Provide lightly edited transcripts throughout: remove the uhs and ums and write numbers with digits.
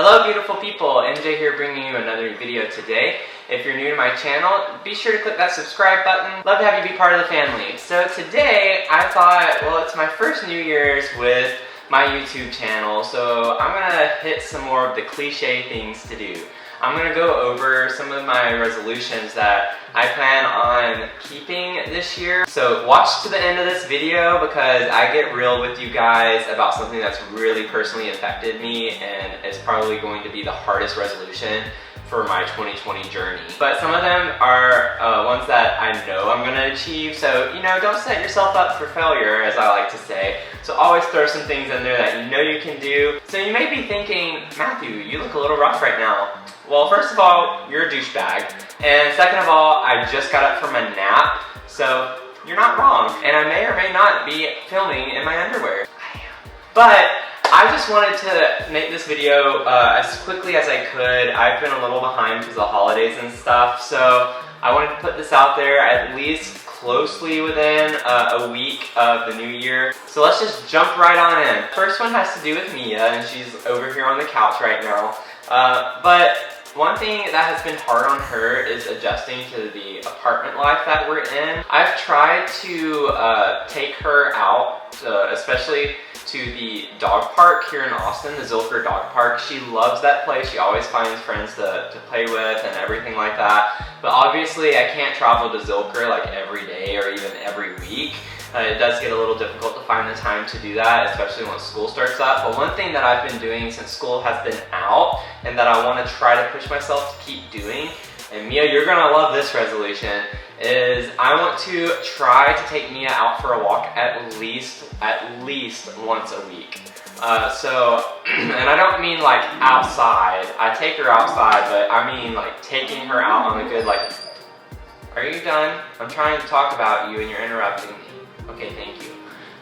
Hello beautiful people, MJ here bringing you another video today. If you're new to my channel, be sure to click that subscribe button. Love to have you be part of the family. So today I thought, well, it's my first New Year's with my YouTube channel, so I'm gonna hit some more of the cliche things to do. I'm gonna go over some of my resolutions that I plan on keeping this year. So watch to the end of this video because I get real with you guys about something that's really personally affected me and it's probably going to be the hardest resolution for my 2020 journey. But some of them are ones that I know I'm gonna achieve, so don't set yourself up for failure, as I like to say. So always throw some things in there that you know you can do. So you may be thinking, Matthew, you look a little rough right now. Well, first of all, you're a douchebag. And second of all, I just got up from a nap, so you're not wrong. And I may or may not be filming in my underwear. But I just wanted to make this video as quickly as I could. I've been a little behind because of the holidays and stuff, so I wanted to put this out there at least closely within a week of the new year. So let's just jump right on in. First one has to do with Mia, and she's over here on the couch right now. But one thing that has been hard on her is adjusting to the apartment life that we're in. I've tried to take her out, especially to the dog park here in Austin, the Zilker Dog Park. She loves that place. She always finds friends to play with and everything like that. But obviously I can't travel to Zilker like every day or even every week. It does get a little difficult to find the time to do that, especially when school starts up. But one thing that I've been doing since school has been out and that I want to try to push myself to keep doing, and Mia, you're gonna love this resolution, is I want to try to take Mia out for a walk at least once a week. And I don't mean like outside. I take her outside, but I mean like taking her out on a good, like, are you done? I'm trying to talk about you and you're interrupting me. Okay, thank you.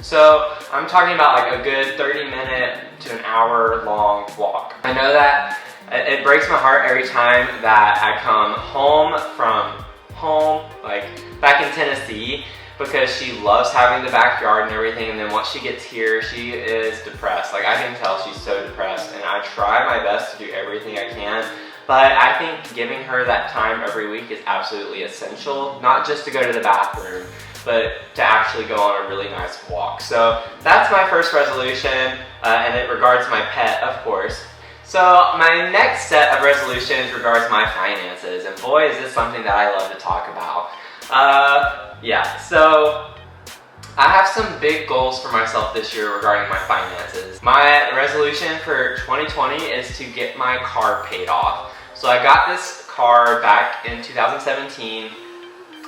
So I'm talking about like a good 30-minute to an hour long walk. I know that it breaks my heart every time that I come home from home, like back in Tennessee, because she loves having the backyard and everything, and then once she gets here, she is depressed. Like, I can tell she's so depressed, and I try my best to do everything I can, but I think giving her that time every week is absolutely essential, not just to go to the bathroom, but to actually go on a really nice walk. So that's my first resolution, and it regards my pet, of course. So my next set of resolutions regards my finances, and boy, is this something that I love to talk about. Yeah, so I have some big goals for myself this year regarding my finances. My resolution for 2020 is to get my car paid off. So I got this car back in 2017.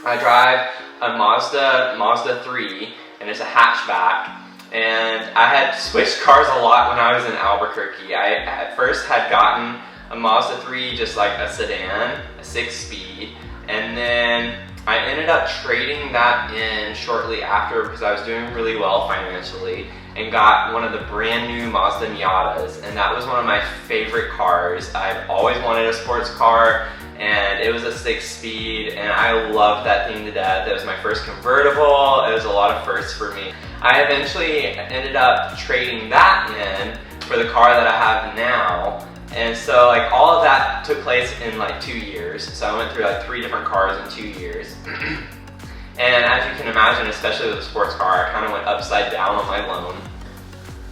I drive a Mazda 3, and it's a hatchback. And I had switched cars a lot when I was in Albuquerque. I at first had gotten a Mazda 3, just like a sedan, a 6-speed, and then I ended up trading that in shortly after because I was doing really well financially and got one of the brand new Mazda Miatas, and that was one of my favorite cars. I've always wanted a sports car, and it was a 6-speed, and I loved that thing to death. It was my first convertible. It was a lot of firsts for me. I eventually ended up trading that in for the car that I have now. And so like all of that took place in like 2 years. So I went through like 3 different cars in 2 years. And as you can imagine, especially with a sports car, I kind of went upside down on my loan.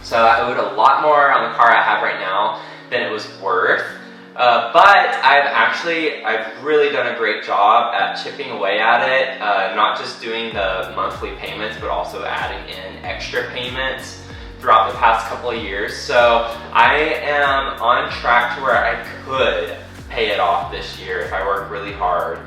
So I owed a lot more on the car I have right now than it was worth. But I've really done a great job at chipping away at it, not just doing the monthly payments, but also adding in extra payments throughout the past couple of years. So I am on track to where I could pay it off this year if I work really hard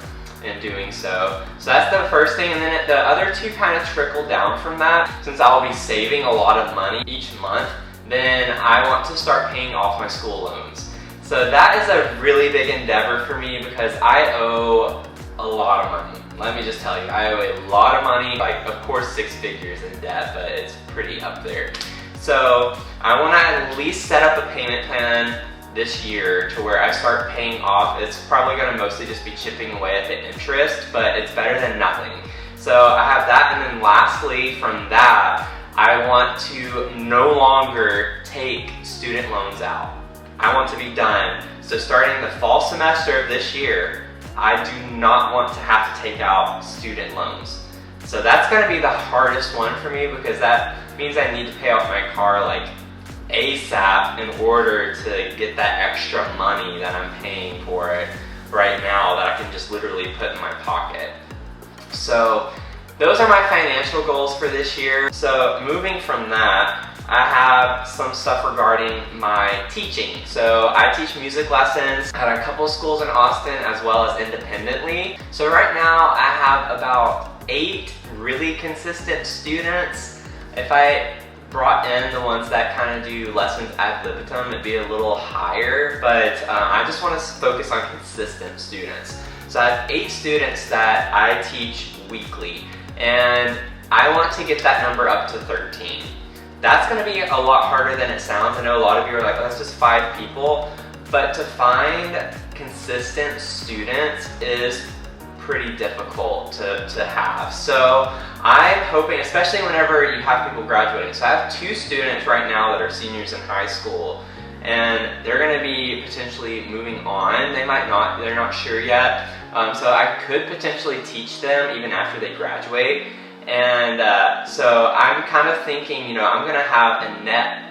in doing so. So that's the first thing, and then the other two kind of trickle down from that. Since I'll be saving a lot of money each month, then I want to start paying off my school loans. So that is a really big endeavor for me because I owe a lot of money. Let me just tell you, I owe a lot of money, like of course 6 figures in debt, but it's pretty up there. So I want to at least set up a payment plan this year to where I start paying off. It's probably going to mostly just be chipping away at the interest, but it's better than nothing. So I have that, and then lastly from that, I want to no longer take student loans out. I want to be done. So starting the fall semester of this year, I do not want to have to take out student loans. So that's gonna be the hardest one for me, because that means I need to pay off my car like ASAP in order to get that extra money that I'm paying for it right now that I can just literally put in my pocket. So those are my financial goals for this year. So moving from that, I have some stuff regarding my teaching. So I teach music lessons at a couple of schools in Austin as well as independently. So right now I have about 8 really consistent students. If I brought in the ones that kind of do lessons ad libitum, it'd be a little higher, but I just want to focus on consistent students. So I have 8 students that I teach weekly, and I want to get that number up to 13. That's going to be a lot harder than it sounds. I know a lot of you are like, oh, that's just 5 people, but to find consistent students is pretty difficult to have. So I'm hoping, especially whenever you have people graduating. So I have 2 students right now that are seniors in high school, and they're going to be potentially moving on. They might not, they're not sure yet. So I could potentially teach them even after they graduate. And so I'm kind of thinking, I'm going to have a net,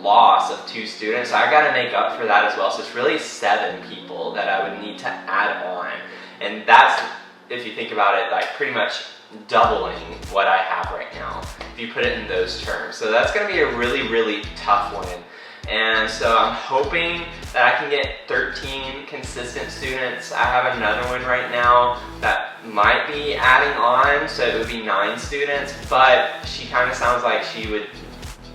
loss of 2 students. So I got to make up for that as well. So it's really 7 people that I would need to add on. And that's, if you think about it, like pretty much doubling what I have right now, if you put it in those terms. So that's going to be a really, really tough one. And so I'm hoping that I can get 13 consistent students. I have another one right now that might be adding on, so it would be 9 students, but she kind of sounds like she would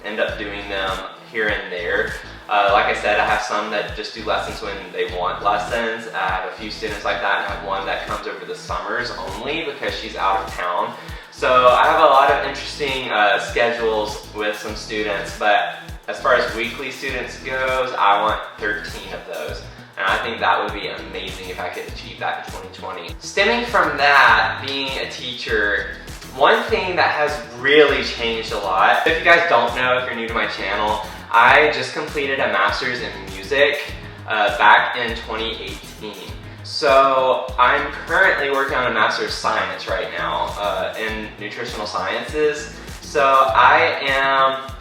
end up doing them here and there. Like I said, I have some that just do lessons when they want lessons. I have a few students like that, and I have one that comes over the summers only because she's out of town. So I have a lot of interesting schedules with some students, but as far as weekly students goes, I want 13 of those. And I think that would be amazing if I could achieve that in 2020. Stemming from that, being a teacher, one thing that has really changed a lot, if you guys don't know, if you're new to my channel, I just completed a master's in music back in 2018. So I'm currently working on a master's of science right now in nutritional sciences. So I am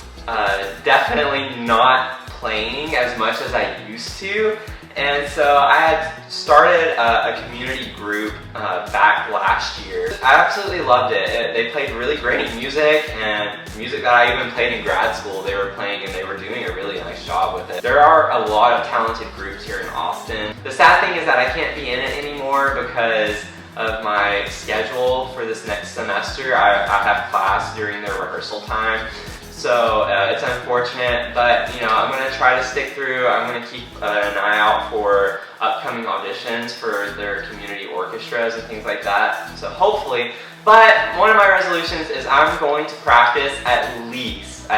definitely not playing as much as I used to. And so I had started a community group back last year. I absolutely loved it. They played really great music, and music that I even played in grad school they were playing, and they were doing a really nice job with it. There are a lot of talented groups here in Austin. The sad thing is that I can't be in it anymore because of my schedule for this next semester. I have class during their rehearsal time. So it's unfortunate, but I'm going to try to stick through. I'm going to keep an eye out for upcoming auditions for their community orchestras and things like that. So hopefully, but one of my resolutions is I'm going to practice at least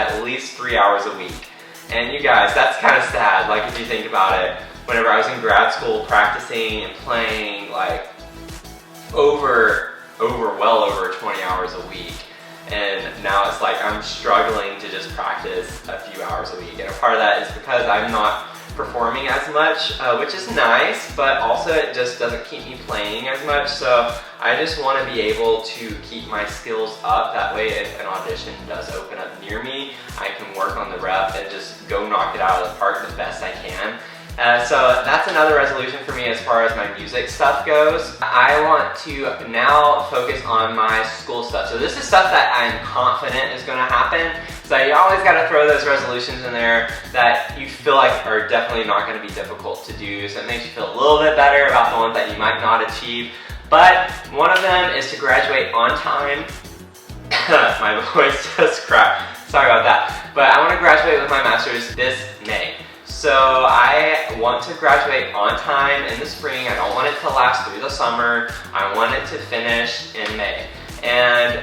3 hours a week. And you guys, that's kind of sad. Like if you think about it, whenever I was in grad school practicing and playing like well over 20 hours a week. And now it's like I'm struggling to just practice a few hours a week. And a part of that is because I'm not performing as much, which is nice, but also it just doesn't keep me playing as much. So I just want to be able to keep my skills up. That way if an audition does open up near me, I can work on the rep and just go knock it out of the park the best I can. So that's another resolution for me as far as my music stuff goes. I want to now focus on my school stuff. So this is stuff that I'm confident is going to happen. So you always got to throw those resolutions in there that you feel like are definitely not going to be difficult to do. So it makes you feel a little bit better about the ones that you might not achieve. But one of them is to graduate on time. My voice just cracked. Sorry about that. But I want to graduate with my master's this May. So I want to graduate on time in the spring. I don't want it to last through the summer. I want it to finish in May. And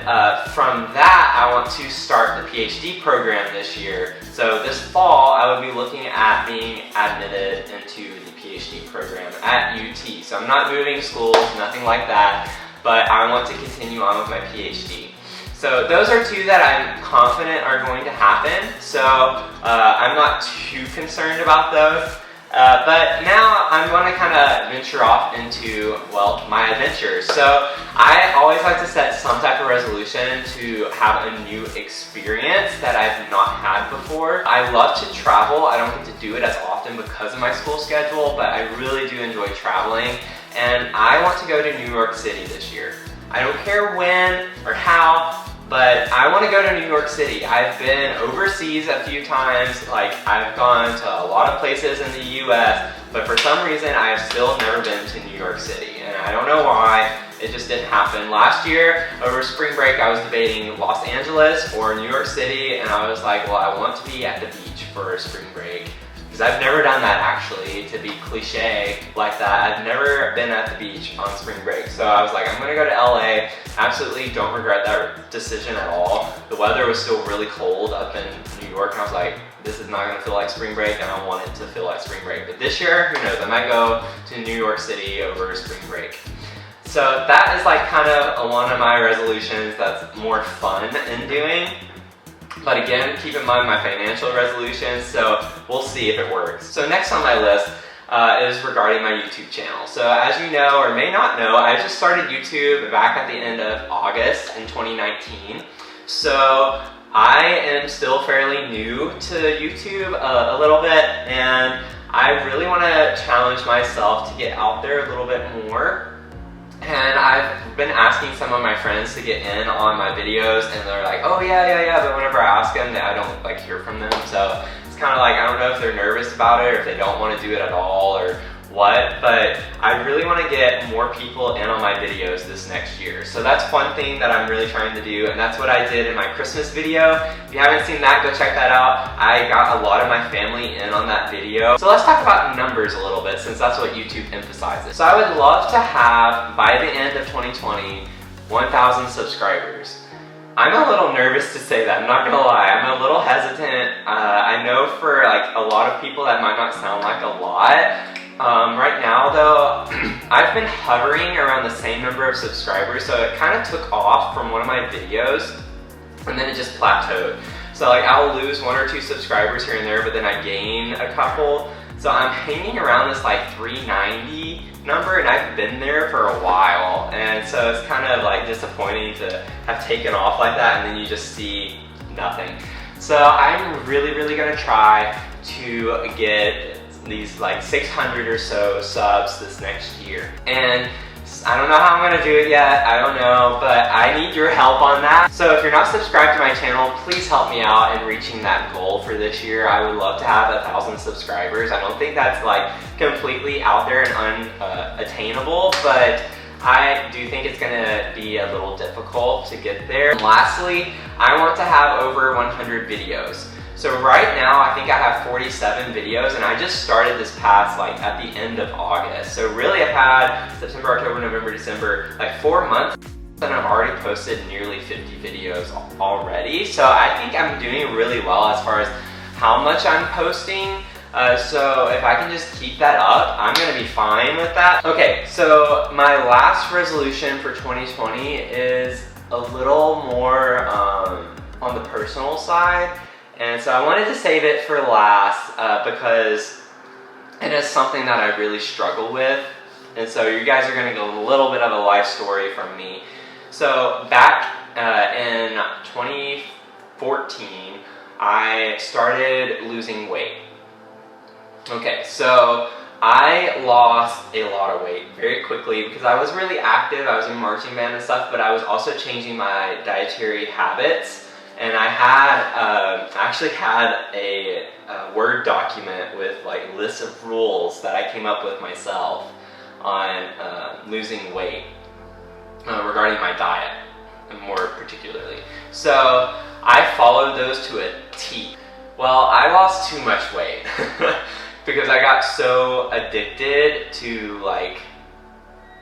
from that, I want to start the PhD program this year. So this fall, I would be looking at being admitted into the PhD program at UT. So I'm not moving schools, nothing like that, but I want to continue on with my PhD. So those are two that I'm confident are going to happen. So I'm not too concerned about those. But now I'm going to kind of venture off into, well, my adventures. So I always like to set some type of resolution to have a new experience that I've not had before. I love to travel. I don't get to do it as often because of my school schedule, but I really do enjoy traveling. And I want to go to New York City this year. I don't care when or how, but I want to go to New York City. I've been overseas a few times, like I've gone to a lot of places in the US, but for some reason I have still never been to New York City, and I don't know why. It just didn't happen. Last year, over spring break, I was debating Los Angeles or New York City, and I was like, well, I want to be at the beach for spring break. Because I've never done that, actually, to be cliche like that. I've never been at the beach on spring break. So I was like, I'm gonna go to LA. Absolutely don't regret that decision at all. The weather was still really cold up in New York, and I was like, this is not gonna feel like spring break, and I want it to feel like spring break. But this year, who knows, I might go to New York City over spring break. So that is like kind of one of my resolutions that's more fun in doing. But again, keep in mind my financial resolutions, so we'll see if it works. So next on my list is regarding my YouTube channel. So as you know or may not know, I just started YouTube back at the end of August in 2019. So I am still fairly new to YouTube a little bit, and I really want to challenge myself to get out there a little bit more. And I've been asking some of my friends to get in on my videos, and they're like, oh yeah, but whenever I ask them, I don't like hear from them. So it's kind of like, I don't know if they're nervous about it or if they don't want to do it at all or what, but I really want to get more people in on my videos this next year. So that's one thing that I'm really trying to do, and that's what I did in my Christmas video. If you haven't seen that, go check that out. I got a lot of my family in on that video. So let's talk about numbers a little bit, since that's what YouTube emphasizes. So I would love to have, by the end of 2020, 1,000 subscribers. I'm a little nervous to say that, I'm not gonna lie. I'm a little hesitant. I know for like a lot of people that might not sound like a lot. Right now though, I've been hovering around the same number of subscribers, so it kind of took off from one of my videos and then it just plateaued. So like I'll lose 1 or 2 subscribers here and there, but then I gain a couple. So I'm hanging around this like 390 number, and I've been there for a while, and so it's kind of like disappointing to have taken off like that and then you just see nothing. So I'm really gonna try to get these like 600 or so subs this next year. And I don't know how I'm gonna do it yet, I don't know, but I need your help on that. So if you're not subscribed to my channel, please help me out in reaching that goal for this year. I would love to have 1,000 subscribers. I don't think that's like completely out there and unattainable, but I do think it's gonna be a little difficult to get there. And lastly, I want to have over 100 videos. So right now, I think I have 47 videos, and I just started this past, like, at the end of August. So really, I've had September, October, November, December, like 4 months, and I've already posted nearly 50 videos already. So I think I'm doing really well as far as how much I'm posting. So if I can just keep that up, I'm gonna be fine with that. Okay, so my last resolution for 2020 is a little more on the personal side. And so I wanted to save it for last because it is something that I really struggle with. And so you guys are gonna get a little bit of a life story from me. So back in 2014, I started losing weight. Okay, so I lost a lot of weight very quickly because I was really active. I was in marching band and stuff, but I was also changing my dietary habits. And I had actually had a Word document with like lists of rules that I came up with myself on losing weight regarding my diet, more particularly. So I followed those to a T. Well, I lost too much weight because I got so addicted to like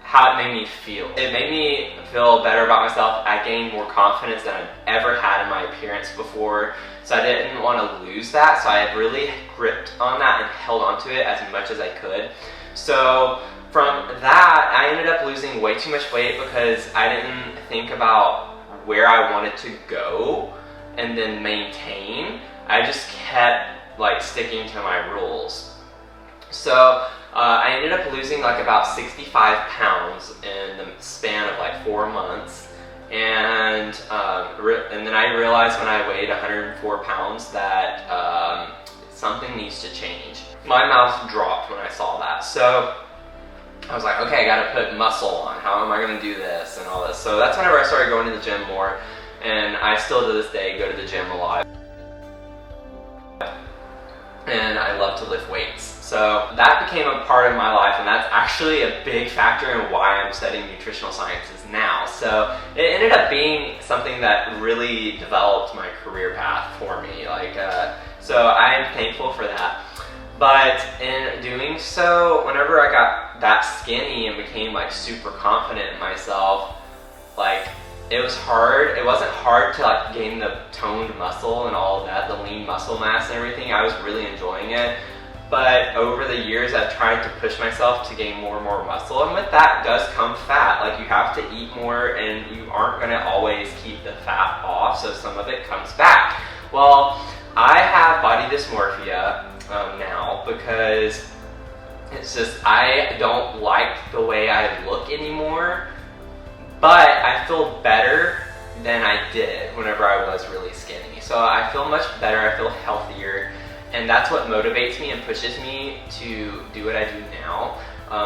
how it made me feel. It made me feel better about myself. I gained more confidence than I've ever had in my appearance before. So I didn't want to lose that. So I had really gripped on that and held onto it as much as I could. So from that, I ended up losing way too much weight because I didn't think about where I wanted to go and then maintain, I just kept like sticking to my rules. So I ended up losing like about 65 pounds in the span of like 4 months. And then I realized when I weighed 104 pounds that something needs to change. My mouth dropped when I saw that. So I was like, okay, I gotta put muscle on. How am I gonna do this and all this? So that's whenever I started going to the gym more. And I still to this day go to the gym a lot. And I love to lift weights. So that became a part of my life, and that's actually a big factor in why I'm studying nutritional sciences now. So it ended up being something that really developed my career path for me. So I'm thankful for that. But in doing so, whenever I got that skinny and became like super confident in myself, like it was hard. It wasn't hard to like gain the toned muscle and all of that, the lean muscle mass and everything. I was really enjoying it. But over the years, I've tried to push myself to gain more and more muscle, and with that does come fat. Like you have to eat more, and you aren't gonna always keep the fat off, so some of it comes back. Well, I have body dysmorphia now because it's just, I don't like the way I look anymore, but I feel better than I did whenever I was really skinny. So I feel much better, I feel healthier. And that's what motivates me and pushes me to do what I do now,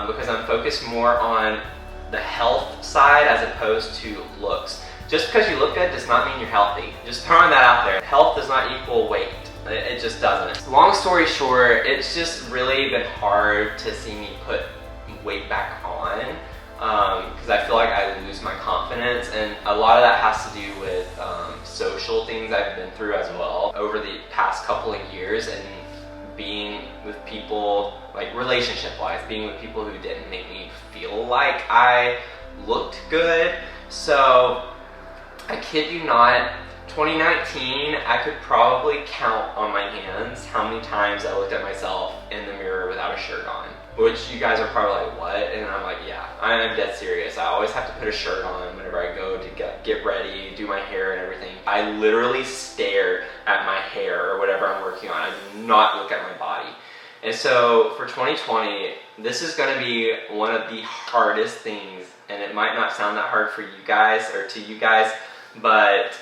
because I'm focused more on the health side as opposed to looks. Just because you look good does not mean you're healthy. Just throwing that out there. Health does not equal weight. It just doesn't. Long story short, it's just really been hard to see me put weight back on, because I feel like I lose my confidence, and a lot of that has to do with social things I've been through as well over the past couple of years, and being with people, like relationship-wise, being with people who didn't make me feel like I looked good. So I kid you not, 2019, I could probably count on my hands how many times I looked at myself in the mirror without a shirt on. Which you guys are probably like, what? And I'm like, yeah, I'm dead serious. I always have to put a shirt on whenever I go to get ready, do my hair and everything. I literally stare at my hair or whatever I'm working on. I do not look at my body. And so for 2020, this is gonna be one of the hardest things, and it might not sound that hard for you guys or to you guys, but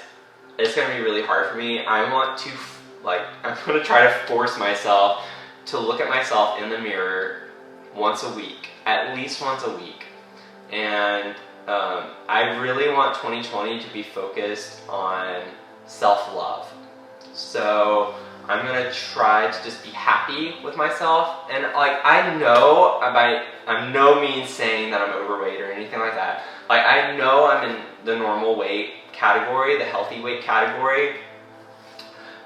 it's gonna be really hard for me. I'm gonna try to force myself to look at myself in the mirror once a week, at least once a week. And I really want 2020 to be focused on self-love. So I'm gonna try to just be happy with myself. And like, I'm no means saying that I'm overweight or anything like that. Like, I know I'm in the normal weight category, the healthy weight category,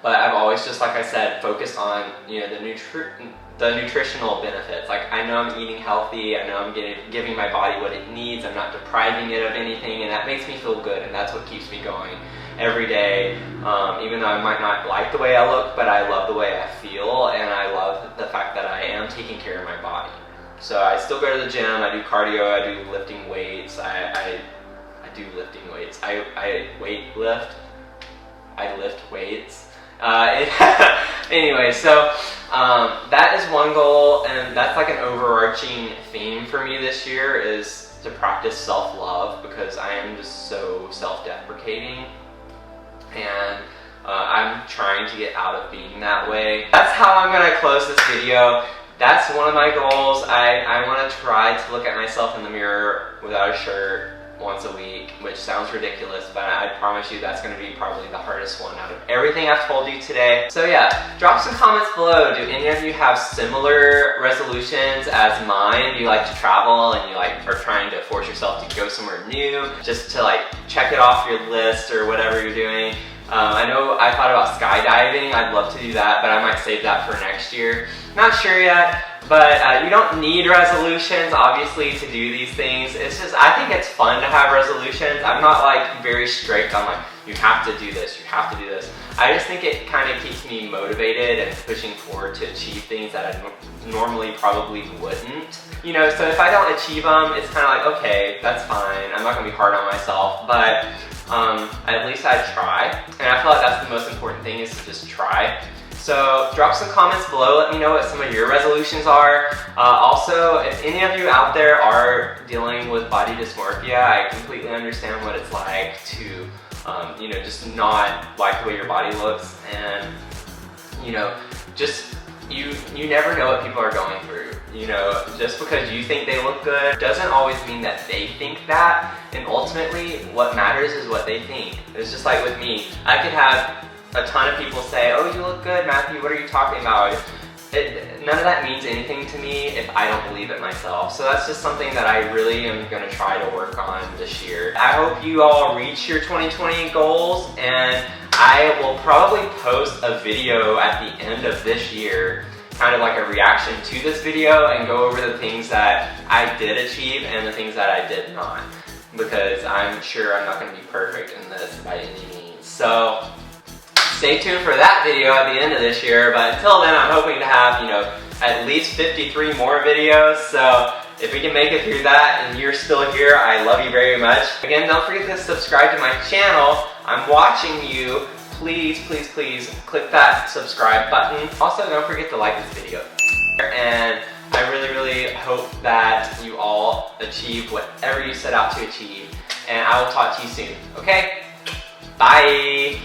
but I've always, just like I said, focused on, you know, the nutritional benefits. Like, I know I'm eating healthy, I know I'm giving my body what it needs, I'm not depriving it of anything, and that makes me feel good, and that's what keeps me going every day. Even though I might not like the way I look, but I love the way I feel, and I love the fact that I am taking care of my body. So I still go to the gym, I do cardio, I do lifting weights, I do lifting weights. I lift weights. Anyway, so that is one goal, and that's like an overarching theme for me this year, is to practice self-love, because I am just so self-deprecating, and I'm trying to get out of being that way. That's how I'm gonna close this video. That's one of my goals. I want to try to look at myself in the mirror without a shirt once a week, which sounds ridiculous, but I promise you that's going to be probably the hardest one out of everything I've told you today. So yeah, drop some comments below. Do any of you have similar resolutions as mine? Do you like to travel and you are trying to force yourself to go somewhere new, just to like check it off your list or whatever you're doing? I know I thought about skydiving. I'd love to do that, but I might save that for next year. Not sure yet. But you don't need resolutions, obviously, to do these things. It's just, I think it's fun to have resolutions. I'm not like very strict on like, you have to do this, you have to do this. I just think it kind of keeps me motivated and pushing forward to achieve things that I normally probably wouldn't. You know, so if I don't achieve them, it's kind of like, okay, that's fine. I'm not gonna be hard on myself, but at least I try. And I feel like that's the most important thing, is to just try. So drop some comments below, let me know what some of your resolutions are. Also, if any of you out there are dealing with body dysmorphia, I completely understand what it's like to, you know, just not like the way your body looks. And, you know, just, you never know what people are going through. You know, just because you think they look good doesn't always mean that they think that. And ultimately, what matters is what they think. It's just like with me. I could have a ton of people say, oh, you look good, Matthew, what are you talking about? None of that means anything to me if I don't believe it myself. So that's just something that I really am going to try to work on this year. I hope you all reach your 2020 goals, and I will probably post a video at the end of this year, kind of like a reaction to this video, and go over the things that I did achieve and the things that I did not, because I'm sure I'm not going to be perfect in this by any means. So stay tuned for that video at the end of this year, but until then, I'm hoping to have, you know, at least 53 more videos. So if we can make it through that and you're still here, I love you very much. Again, don't forget to subscribe to my channel. I'm watching you. Please, please, please click that subscribe button. Also, don't forget to like this video. And I really, really hope that you all achieve whatever you set out to achieve. And I will talk to you soon, okay? Bye.